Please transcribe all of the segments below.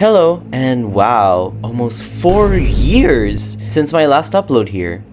Hello, and wow, almost 4 years since my last upload here.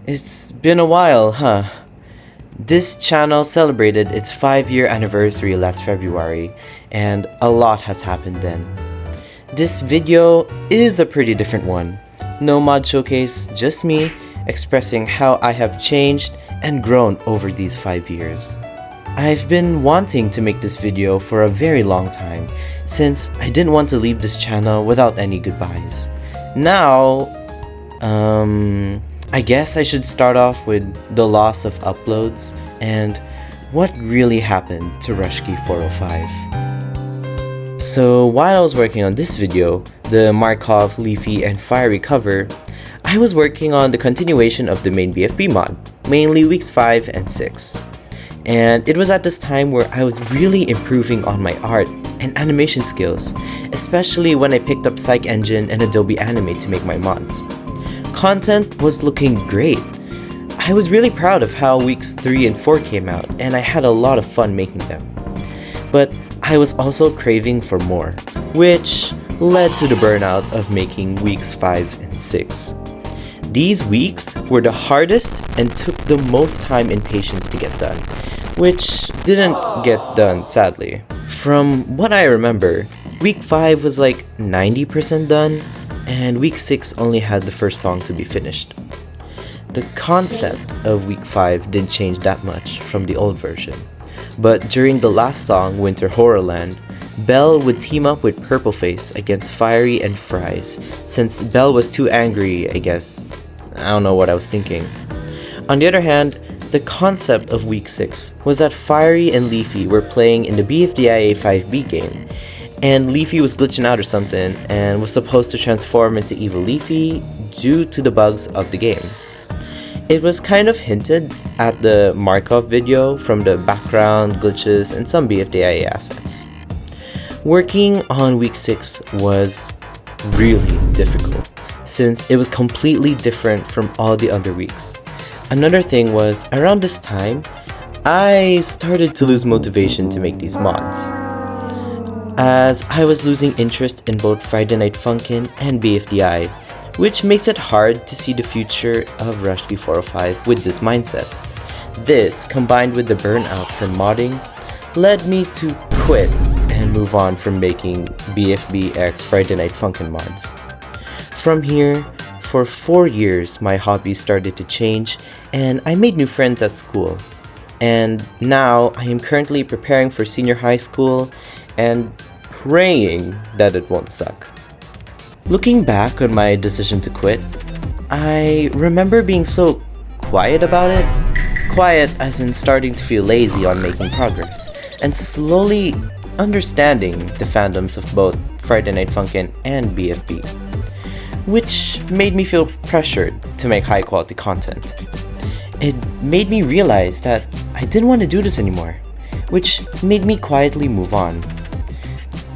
It's been a while, huh? This channel celebrated its 5-year anniversary last February, and a lot has happened then. This video is a pretty different one. No mod showcase, just me expressing how I have changed and grown over these 5 years. I've been wanting to make this video for a very long time, since I didn't want to leave this channel without any goodbyes. Now, I guess I should start off with the loss of uploads and what really happened to Rushky405. So while I was working on this video, the Markov, Leafy, and Fiery cover, I was working on the continuation of the main BFB mod, mainly weeks 5 and 6. And it was at this time where I was really improving on my art and animation skills, especially when I picked up Psych Engine and Adobe Animate to make my mods. Content was looking great. I was really proud of how weeks 3 and 4 came out, and I had a lot of fun making them. But I was also craving for more, which led to the burnout of making weeks 5 and 6. These weeks were the hardest and took the most time and patience to get done, which didn't get done, sadly. From what I remember, week 5 was like 90% done, and week 6 only had the first song to be finished. The concept of week 5 didn't change that much from the old version, but during the last song, Winter Horrorland, Belle would team up with Purpleface against Fiery and Fries, since Belle was too angry, I guess. I don't know what I was thinking. On the other hand, the concept of week 6 was that Fiery and Leafy were playing in the BFDIA 5B game, and Leafy was glitching out or something and was supposed to transform into Evil Leafy due to the bugs of the game. It was kind of hinted at the Markov video from the background glitches and some BFDIA assets. Working on week 6 was really difficult, since it was completely different from all the other weeks. Another thing was, around this time, I started to lose motivation to make these mods, as I was losing interest in both Friday Night Funkin' and BFDI, which makes it hard to see the future of Rushky405 with this mindset. This, combined with the burnout from modding, led me to quit and move on from making BFB x Friday Night Funkin' mods. From here, for 4 years, my hobbies started to change, and I made new friends at school. And now, I am currently preparing for senior high school and praying that it won't suck. Looking back on my decision to quit, I remember being so quiet about it. Quiet as in starting to feel lazy on making progress, and slowly understanding the fandoms of both Friday Night Funkin' and BFB, which made me feel pressured to make high quality content. It made me realize that I didn't want to do this anymore, which made me quietly move on.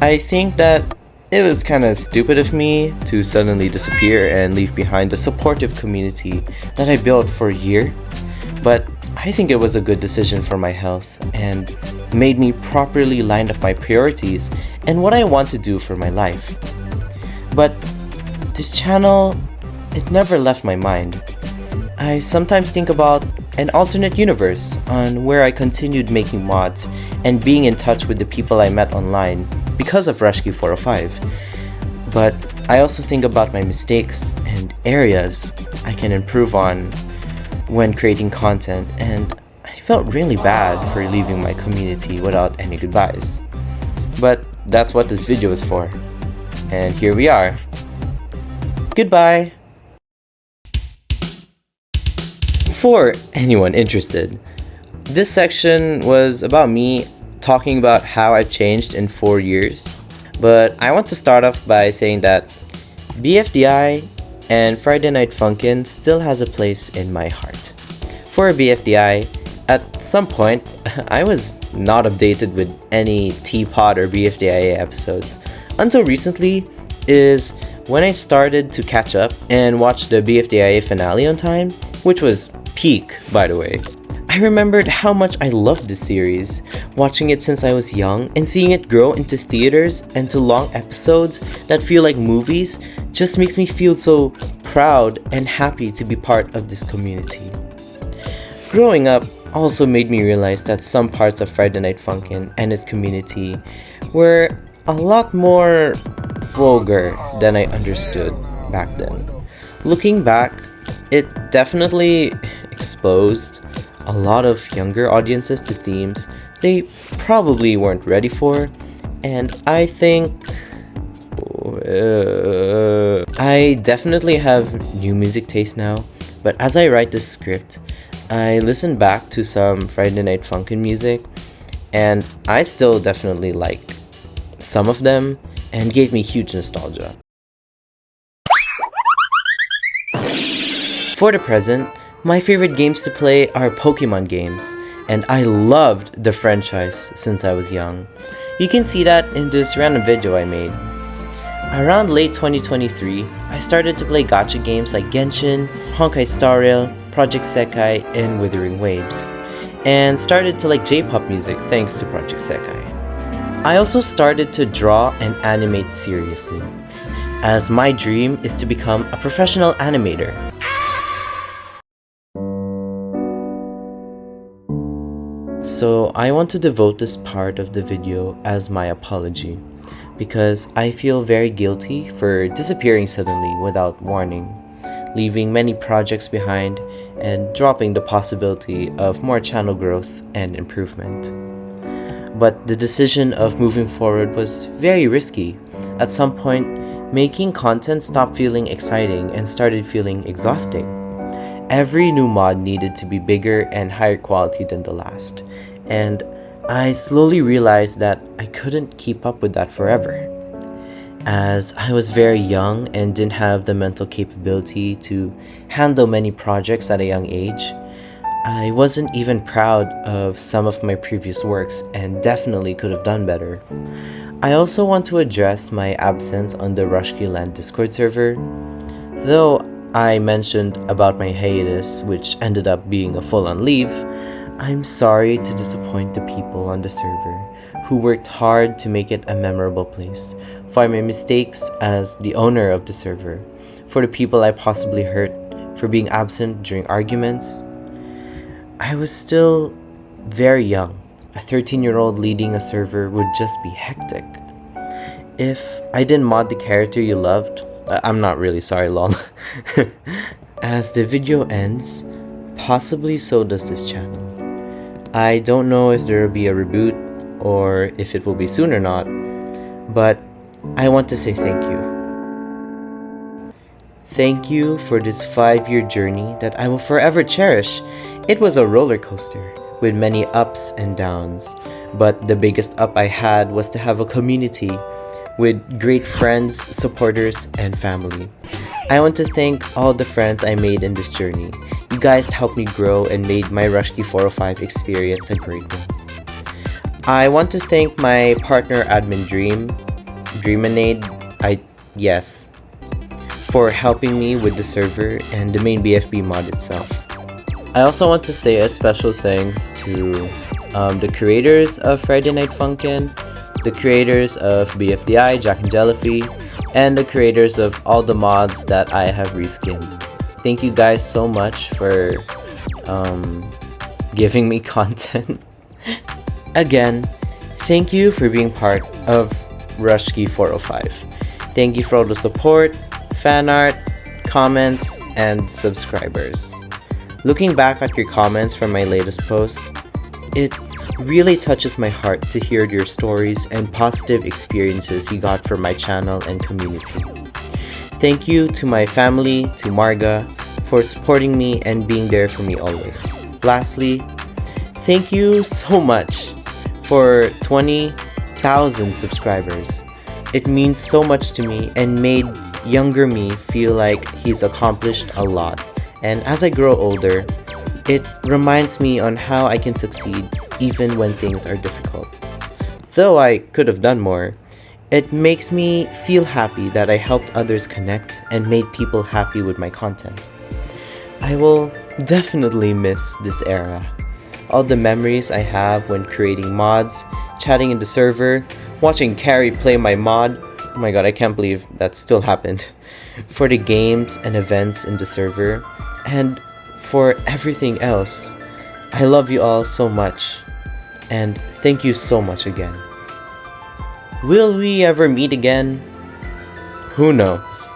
I think that it was kinda stupid of me to suddenly disappear and leave behind the supportive community that I built for a year, but I think it was a good decision for my health and made me properly line up my priorities and what I want to do for my life. But this channel, it never left my mind. I sometimes think about an alternate universe on where I continued making mods and being in touch with the people I met online because of Rushky405. But I also think about my mistakes and areas I can improve on when creating content, and I felt really bad for leaving my community without any goodbyes. But that's what this video is for. And here we are. Goodbye! For anyone interested, this section was about me talking about how I've changed in 4 years, but I want to start off by saying that BFDI and Friday Night Funkin' still has a place in my heart. For BFDI, at some point, I was not updated with any T-Pod or BFDIA episodes until recently, is when I started to catch up and watch the BFDIA finale on time, which was peak, by the way. I remembered how much I loved this series, watching it since I was young and seeing it grow into theaters and to long episodes that feel like movies just makes me feel so proud and happy to be part of this community. Growing up also made me realize that some parts of Friday Night Funkin' and its community were a lot more vulgar than I understood back then. Looking back, it definitely exposed a lot of younger audiences to themes they probably weren't ready for, and I think I definitely have new music taste now, but as I write this script, I listen back to some Friday Night Funkin' music, and I still definitely like some of them and gave me huge nostalgia. For the present, my favorite games to play are Pokemon games, and I loved the franchise since I was young. You can see that in this random video I made. Around late 2023, I started to play gacha games like Genshin, Honkai Star Rail, Project Sekai, and Withering Waves, and started to like J-pop music thanks to Project Sekai. I also started to draw and animate seriously, as my dream is to become a professional animator. So I want to devote this part of the video as my apology, because I feel very guilty for disappearing suddenly without warning, leaving many projects behind and dropping the possibility of more channel growth and improvement. But the decision of moving forward was very risky. At some point, making content stopped feeling exciting and started feeling exhausting. Every new mod needed to be bigger and higher quality than the last, and I slowly realized that I couldn't keep up with that forever. As I was very young and didn't have the mental capability to handle many projects at a young age, I wasn't even proud of some of my previous works and definitely could have done better. I also want to address my absence on the Rushky405 Discord server. Though I mentioned about my hiatus, which ended up being a full-on leave, I'm sorry to disappoint the people on the server who worked hard to make it a memorable place, for my mistakes as the owner of the server, for the people I possibly hurt, for being absent during arguments. I was still very young. A 13-year-old leading a server would just be hectic. If I didn't mod the character you loved, I'm not really sorry, lol. As the video ends, possibly so does this channel. I don't know if there will be a reboot or if it will be soon or not, but I want to say thank you. Thank you for this 5-year journey that I will forever cherish. It was a roller coaster with many ups and downs, but the biggest up I had was to have a community with great friends, supporters, and family. I want to thank all the friends I made in this journey. You guys helped me grow and made my Rushky405 experience a great one. I want to thank my partner admin Dreaminade, for helping me with the server and the main BFB mod itself. I also want to say a special thanks to the creators of Friday Night Funkin', the creators of BFDI, Jack and Jellyfy, and the creators of all the mods that I have reskinned. Thank you guys so much for giving me content. Again, thank you for being part of Rushky405. Thank you for all the support, fan art, comments, and subscribers. Looking back at your comments from my latest post, it really touches my heart to hear your stories and positive experiences you got from my channel and community. Thank you to my family, to Marga, for supporting me and being there for me always. Lastly, thank you so much for 20,000 subscribers. It means so much to me and made younger me feel like he's accomplished a lot. And as I grow older, it reminds me on how I can succeed even when things are difficult. Though I could have done more, it makes me feel happy that I helped others connect and made people happy with my content. I will definitely miss this era. all the memories I have when creating mods, chatting in the server, watching Carrie play my mod. Oh my god, I can't believe that still happened. For the games and events in the server, and for everything else. I love you all so much, and thank you so much again. Will we ever meet again? Who knows?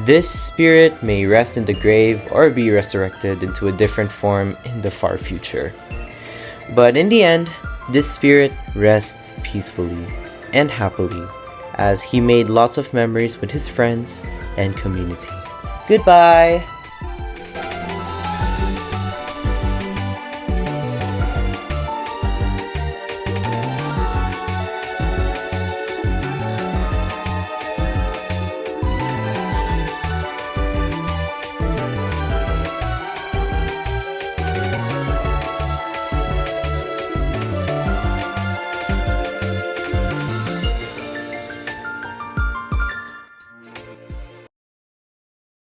This spirit may rest in the grave or be resurrected into a different form in the far future. But in the end, this spirit rests peacefully and happily, as he made lots of memories with his friends and community. Goodbye!